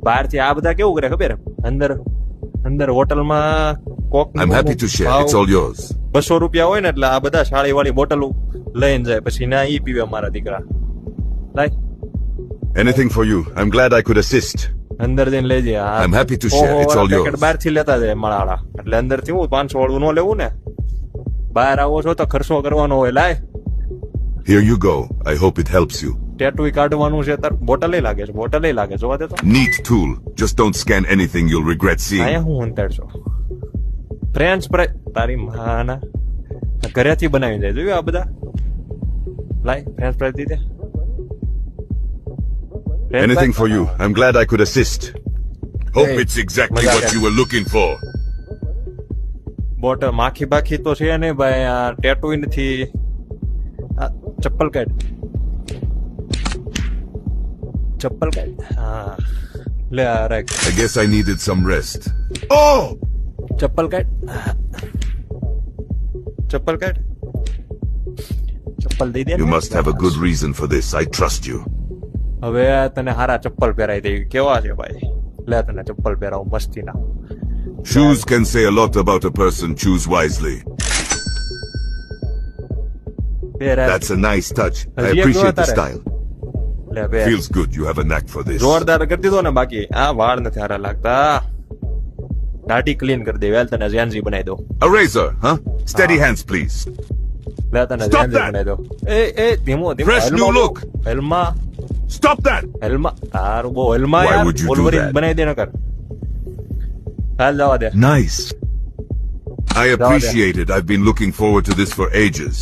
બહારથી આ બધા કેવું કરે ખબર અંદર અંદર હોટલમાં કોક I'm happy to share. It's all yours. 200 રૂપિયા હોય ને એટલે આ બધા શાળી વાળી બોટલ લઈને જાય પછી ના ઈ પીવે મારા દીકરા લાય Anything for you. I'm glad I could assist. અંદર જઈને લેજે I'm happy to share. It's all yours. બહાર થી લેતા જાય માળાળા એટલે અંદર થી હું 500 વાળું ન લેવું ને બહાર આવો છો તો ખર્ચો કરવાનો હોય લાય Here you go. I hope it helps you. Tattoo કાઢવાનું છે તાર બોટલ લાગે છે બોટલ લાગે જોવા દે તો Neat tool. Just don't scan anything you'll regret seeing. આયા હું અંતરશો ફ્રેન્ચ ફ્રાય તારી માના ઘરેથી બનાવી જાય જોયું આ બધા લાય ફ્રેન્ચ ફ્રાય દીધે Anything for you. I'm glad I could assist. Hope Hey, it's exactly મજા what કરે. you were looking for. Bottle માખી બાખી તો છે ને ભાઈ આ ટેટુ નથી આ ચપ્પલ કાઢ ચપ્પલ કાઢ હા લે આ રાખ I guess I needed some rest. Oh! ચપ્પલ કાઢ ચપ્પલ કાઢ ચપ્પલ દઈ દે You must have a good reason for this. I trust you. હવે તને હારા ચપ્પલ પહેરાઈ દે કેવા છે ભાઈ લે તને ચપ્પલ પહેરાવું મસ્તીના Shoes can say a lot about a person. Choose wisely. પહેરા That's a nice touch. I હજી એક appreciate the તારે. style. લે પહેર Feels good. You have a knack for this. જોરદાર કરી દીધો ને બાકી આ વાળ નથી હારા લાગતા દાઢી ક્લીન કરી દે વેલ તને ઝેન્ઝી બનાવી દો A razor, huh? Steady hands, please. લે તને Stop ઝેન્ઝી that! બનાવી દો એ ધીમો ધીમો Fresh new look. હેલમાં Stop that! હેલમાં તારું બહુ હેલમાં Why યાર would you do બોલવરીન that? બનાવી દે નકર હાલ જવા દે Nice. I appreciate it. I've been looking forward to this for ages.